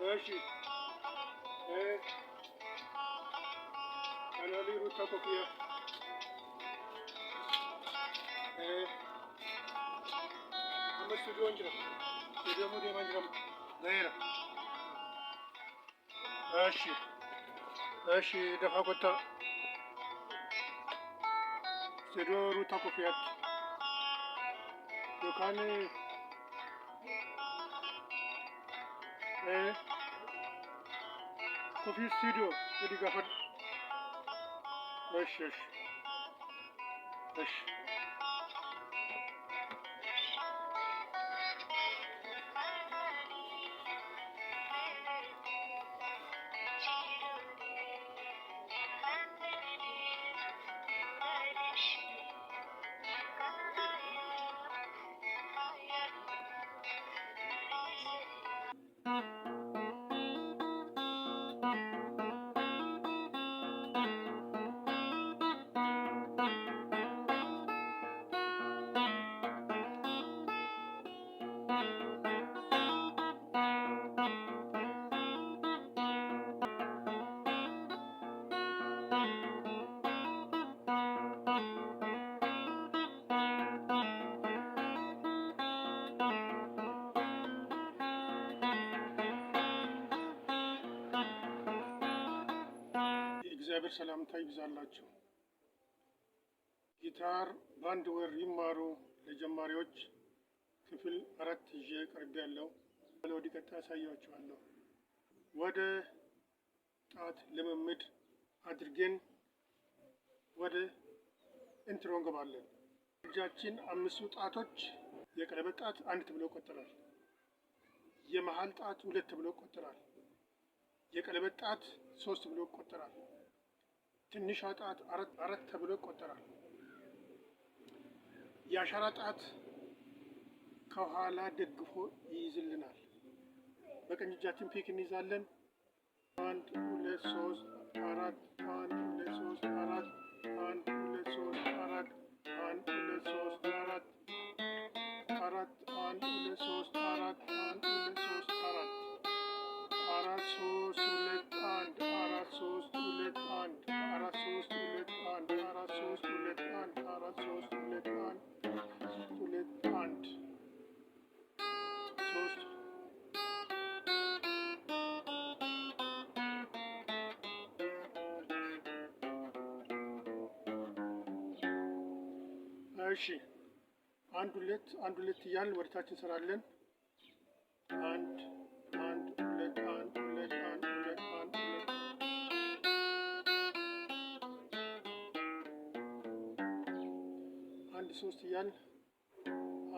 ماشي. ايه انا لي روتا كوفيا. ايه اما استوديو انجرم استوديو مودي انجرم غيره. ماشي ماشي دفع كنت استوديو روتا كوفيا يوكان. ايه كوفي استوديو ودي قفل. ماشي ماشي ماشي. እግዚአብሔር ሰላምታ ይብዛላችሁ። ጊታር በአንድ ወር ይማሩ ለጀማሪዎች ክፍል 4 ይዤ ቀርቤያለሁ። ወዲህ ቀጣይ አሳያችኋለሁ። ወደ ጣት ልምምድ አድርገን ወደ ኢንትሮ እንገባለን። እጃችን 5 ጣቶች የቀለበት ጣት 1 ተብሎ ይቆጠራል። የመሃል ጣት 2 ተብሎ ይቆጠራል። የቀለበት ጣት 3 ተብሎ ይቆጠራል። ትንሿ ጣት 4 ተብሎ ይቆጠራል። የአሻራ ጣት ከኋላ ደግፎ ይይዝልናል። በቀኝ እጃችን ፒክ እንይዛለን። 1 2 3 4 1 2 3 4 1 2 3 4 1 2 3 4 4 1 2 3 4 1 2 3 4 4 3 2 1 4 3 2 1 4 3 2 1 4 3 2 1 4 3 2 1 2 1 3 እሺ 1 2 1 2 እያልን ወደታች እንሰራለን። 1 1 2 1 2 1 2 1 1 3 እያልን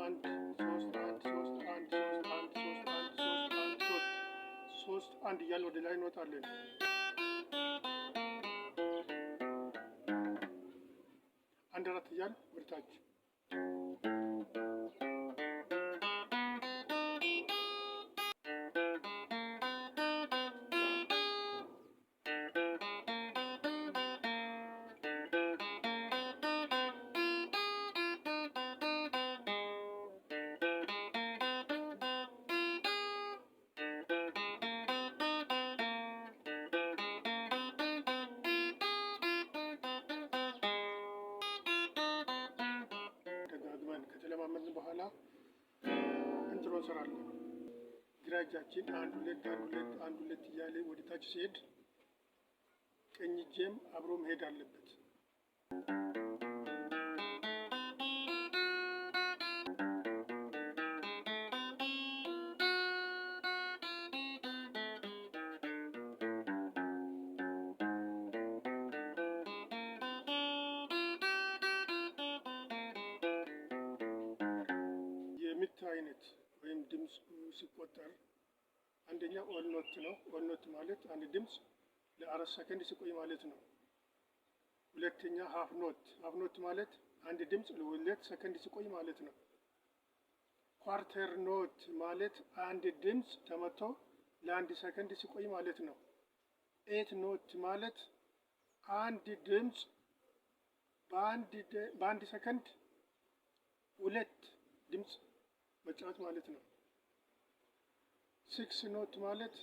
1 3 1 3 1 3 1 3 1 3 1 3 1 እያልን ወደ ላይ እንወጣለን። 1 4 እያልን ወደታች ከተለማመድን በኋላ ኢንትሮ እንሰራለን። ግራ እጃችን 1 2 1 2 1 2 እያለ ወደ ታች ሲሄድ ቀኝ እጄም አብሮ መሄድ አለበት። የምት አይነት ወይም ድምጽ ሲቆጠር አንደኛ ኦል ኖት ነው። ኦል ኖት ማለት አንድ ድምጽ ለ4 ሰከንድ ሲቆይ ማለት ነው። ሁለተኛ ሃፍ ኖት። ሃፍ ኖት ማለት አንድ ድምጽ ለ2 ሰከንድ ሲቆይ ማለት ነው። ኳርተር ኖት ማለት አንድ ድምጽ ተመቶ ለ1 ሰከንድ ሲቆይ ማለት ነው። ኤት ኖት ማለት አንድ ድምጽ በአንድ ሰከንድ 2 ድምጽ መጫወት ማለት ነው። 6 ኖት ማለት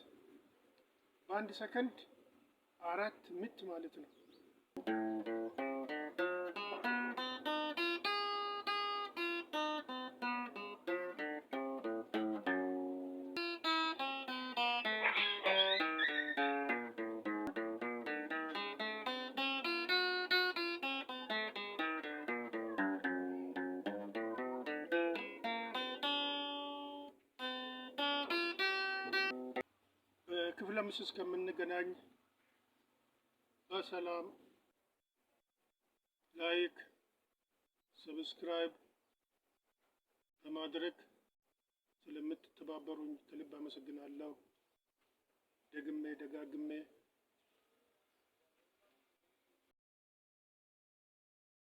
በአንድ ሰከንድ 4 ምት ማለት ነው። በክፍለ 5 እስከምንገናኝ በሰላም ላይክ፣ ሰብስክራይብ በማድረግ ስለምትተባበሩኝ ከልብ አመሰግናለሁ። ደግሜ ደጋግሜ